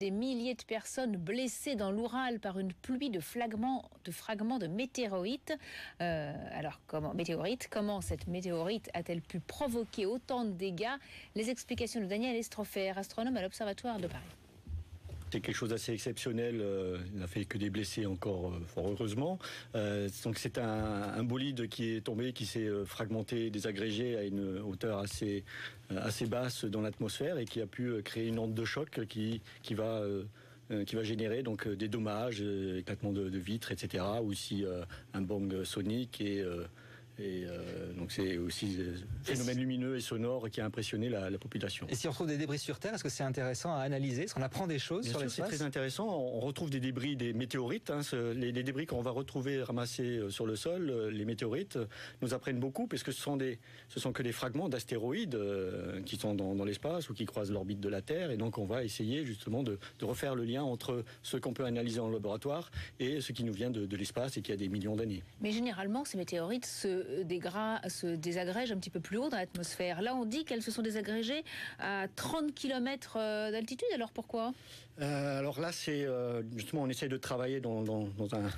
Des milliers de personnes blessées dans l'Oural par une pluie de fragments de météorites. Comment cette météorite a-t-elle pu provoquer autant de dégâts? Les explications de Daniel Estrofer, astronome à l'Observatoire de Paris. C'est quelque chose d'assez exceptionnel, il n'a fait que des blessés encore, fort heureusement. Donc c'est un bolide qui est tombé, qui s'est fragmenté, désagrégé à une hauteur assez basse dans l'atmosphère et qui a pu créer une onde de choc qui va générer donc des dommages, éclatement de vitres, etc. Aussi un bang sonique donc c'est aussi un phénomène lumineux et sonore qui a impressionné la population. Et si on retrouve des débris sur Terre, est-ce que c'est intéressant à analyser? Est-ce qu'on apprend des choses sur l'espace? C'est très intéressant. On retrouve des débris, des météorites. Les débris qu'on va retrouver ramassés sur le sol, les météorites, nous apprennent beaucoup puisque ce sont que des fragments d'astéroïdes qui sont dans l'espace ou qui croisent l'orbite de la Terre. Et donc on va essayer justement de refaire le lien entre ce qu'on peut analyser en laboratoire et ce qui nous vient de l'espace et qui a des millions d'années. Mais généralement, ces météorites se désagrègent un petit peu plus haut dans l'atmosphère. Là, on dit qu'elles se sont désagrégées à 30 km d'altitude. Alors pourquoi? Alors là, c'est justement, on essaie de travailler dans un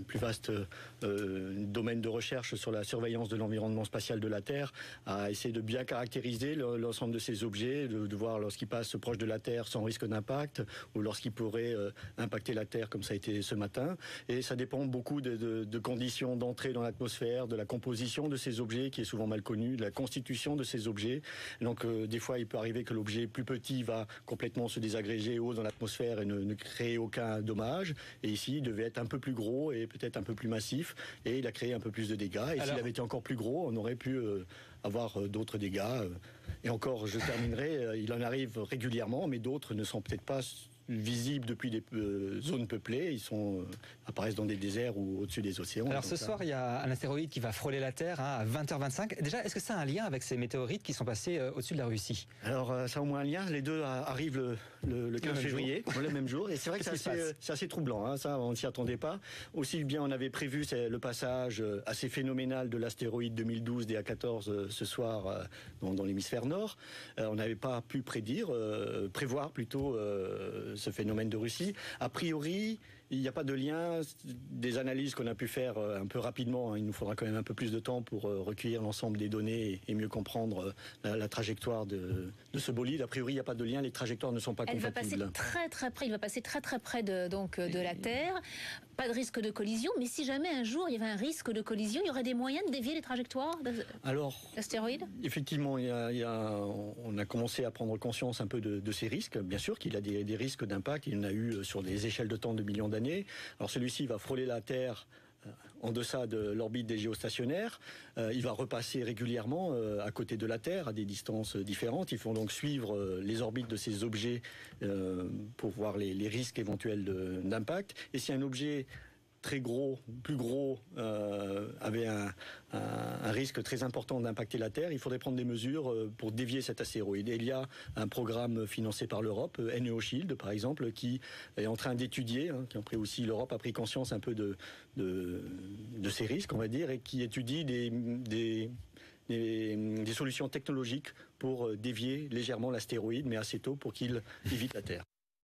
plus vaste domaine de recherche sur la surveillance de l'environnement spatial de la Terre, à essayer de bien caractériser l'ensemble de ces objets, de voir lorsqu'ils passent proche de la Terre sans risque d'impact, ou lorsqu'ils pourraient impacter la Terre comme ça a été ce matin. Et ça dépend beaucoup de conditions d'entrée dans l'atmosphère, de la composition de ces objets qui est souvent mal connue, de la constitution de ces objets. Donc des fois, il peut arriver que l'objet plus petit va complètement se désagréger haut dans l'atmosphère et ne créer aucun dommage. Et ici, il devait être un peu plus gros et peut-être un peu plus massif. Et il a créé un peu plus de dégâts. Et s'il avait été encore plus gros, on aurait pu avoir d'autres dégâts. Et encore, je terminerai, il en arrive régulièrement, mais d'autres ne sont peut-être pas visibles depuis des zones peuplées. Ils apparaissent dans des déserts ou au-dessus des océans. Alors ce soir, il y a un astéroïde qui va frôler la Terre à 20h25. Déjà, est-ce que ça a un lien avec ces météorites qui sont passées au-dessus de la Russie? Alors ça a au moins un lien. Les deux arrivent le 15 février, le même jour. Et c'est vrai que c'est assez troublant. Ça, on ne s'y attendait pas. Aussi bien on avait prévu le passage assez phénoménal de l'astéroïde 2012 DA14 ce soir dans l'hémisphère nord. On n'avait pas pu prévoir plutôt ce phénomène de Russie. A priori, il n'y a pas de lien. Des analyses qu'on a pu faire un peu rapidement, il nous faudra quand même un peu plus de temps pour recueillir l'ensemble des données et mieux comprendre la trajectoire de ce bolide. A priori, il n'y a pas de lien, les trajectoires ne sont pas compatibles. Il va passer très près de la Terre. Pas de risque de collision, mais si jamais un jour il y avait un risque de collision, il y aurait des moyens de dévier les trajectoires d'astéroïdes? Effectivement, on a commencé à prendre conscience un peu de ces risques. Bien sûr qu'il y a des risques d'impact, il y en a eu sur des échelles de temps de millions d'années. Alors celui-ci va frôler la Terre en deçà de l'orbite des géostationnaires. Il va repasser régulièrement à côté de la Terre à des distances différentes. Il faut donc suivre les orbites de ces objets pour voir les risques éventuels d'impact. Et si un objet très gros, plus gros, avait un risque très important d'impacter la Terre, il faudrait prendre des mesures pour dévier cet astéroïde. Et il y a un programme financé par l'Europe, NEOShield par exemple, qui est en train d'étudier, l'Europe a pris conscience un peu de ces risques, on va dire, et qui étudie des solutions technologiques pour dévier légèrement l'astéroïde, mais assez tôt pour qu'il évite la Terre.